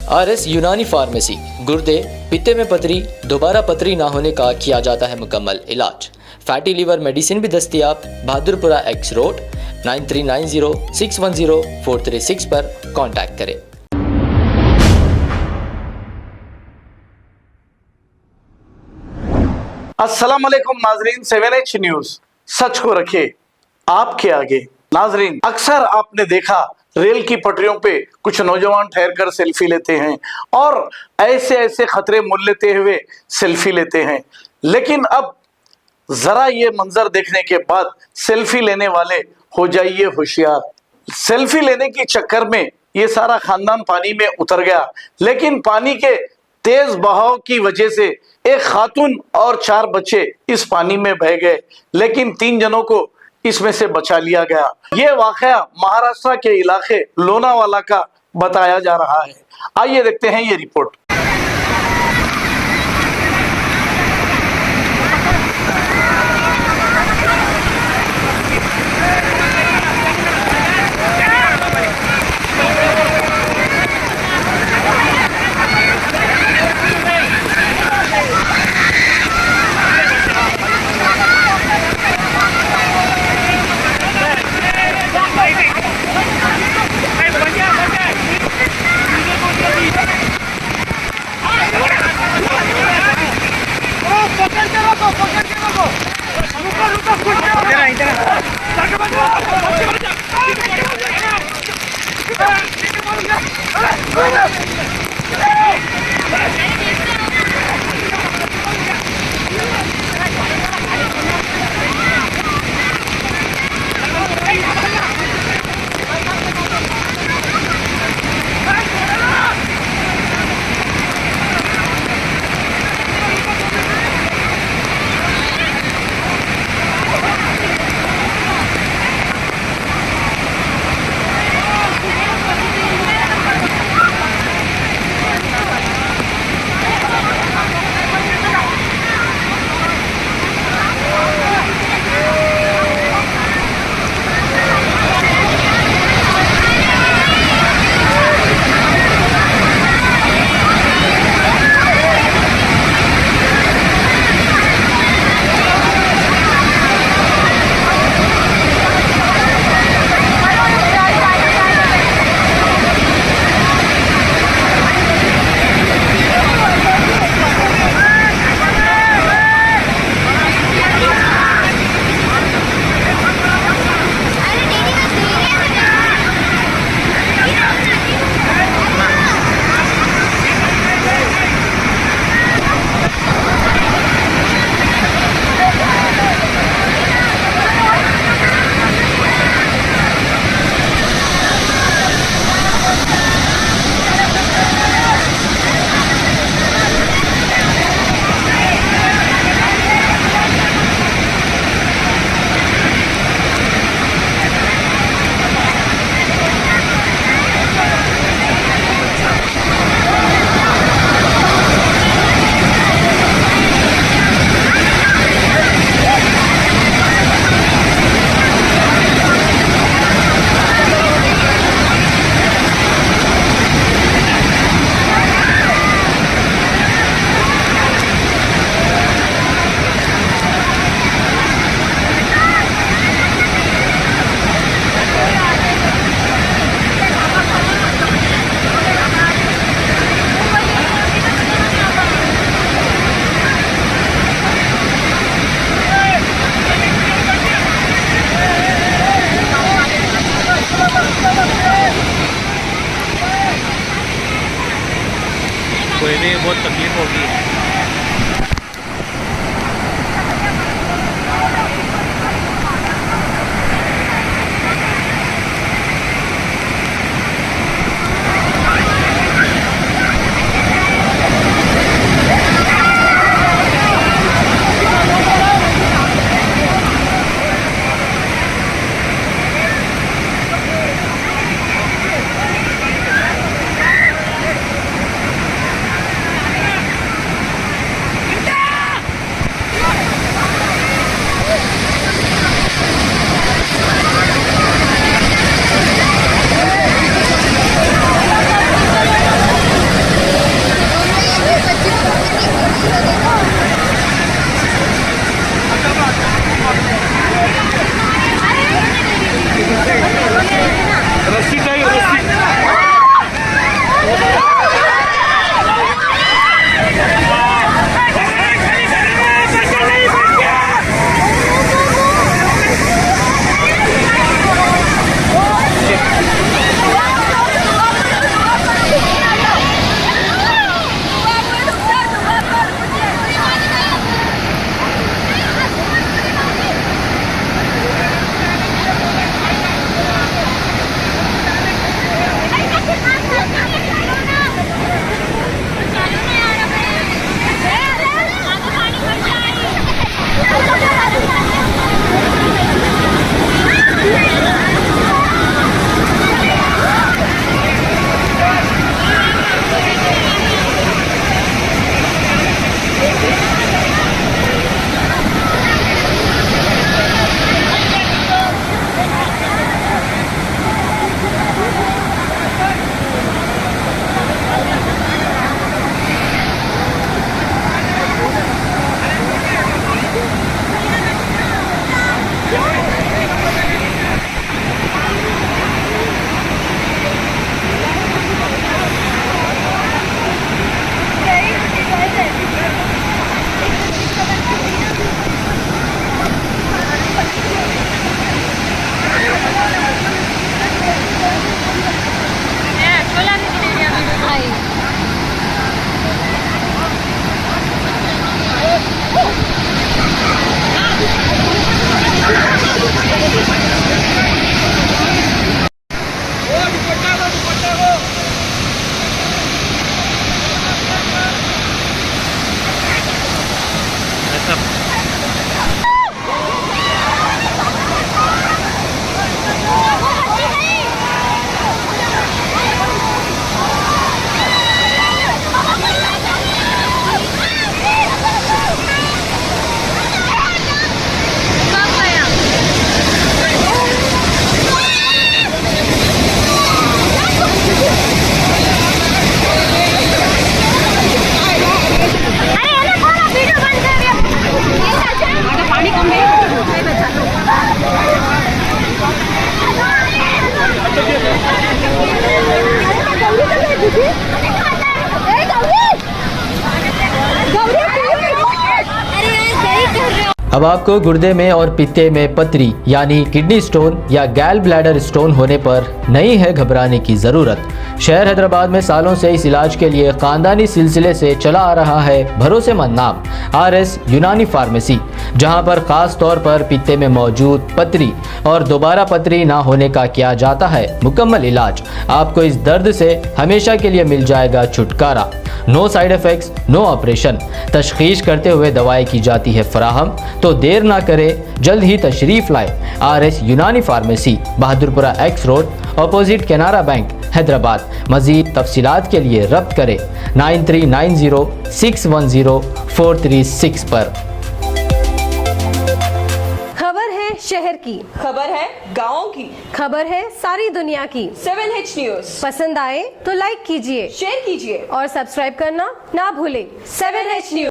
RS Unani pharmacy, गुर्दे, पित्ते में पथरी, दोबारा पथरी ना होने का किया जाता है मुकम्मल इलाज। फैटी लीवर मेडिसिन भी दस्तियाब। बहादुरपुरा X रोड 9390610436 पर कांटेक्ट करें। अस्सलाम वालेकुम नाजरीन, 7H न्यूज सच को रखे आपके आगे। नाजरीन, अक्सर आपने देखा रेल की पटरियों पे कुछ नौजवान ठहरकर सेल्फी लेते हैं और ऐसे ऐसे खतरे मोल लेते हुए सेल्फी लेते हैं, लेकिन अब जरा ये मंजर देखने के बाद सेल्फी लेने वाले हो जाइए होशियार। सेल्फी लेने के चक्कर में ये सारा खानदान पानी में उतर गया, लेकिन पानी के तेज बहाव की वजह से एक खातून और 4 बच्चे इस पानी में बह गए, लेकिन 3 जनों को इसमें से बचा लिया गया। ये वाकया महाराष्ट्र के इलाके लोनावाला का बताया जा रहा है। आइए देखते हैं ये रिपोर्ट। कोई भी बहुत तकलीफ होगी। अब आपको गुर्दे में और पित्ते में पथरी यानी किडनी स्टोन या गैल ब्लैडर स्टोन होने पर नहीं है घबराने की जरूरत। शहर हैदराबाद में सालों से इस इलाज के लिए खानदानी सिलसिले से चला आ रहा है भरोसेमंद नाम RS यूनानी फार्मेसी, जहां पर खास तौर पर पित्ते में मौजूद पथरी और दोबारा पथरी ना होने का किया जाता है मुकम्मल इलाज। आपको इस दर्द से हमेशा के लिए मिल जाएगा छुटकारा। No side effects, no operation. तशखीस करते हुए दवाएं की जाती है फराहम। तो देर ना करें, जल्द ही तशरीफ लाए RS Unani pharmacy, Bahadurpura X road, opposite Canara bank, Hyderabad. मजीद तफसीलात के लिए रब्त करें 9390610436 पर। खबर है शहर की, खबर है गाँव की, खबर है सारी दुनिया की। 7H न्यूज पसंद आए तो लाइक कीजिए, शेयर कीजिए और सब्सक्राइब करना ना भूलें। 7H news.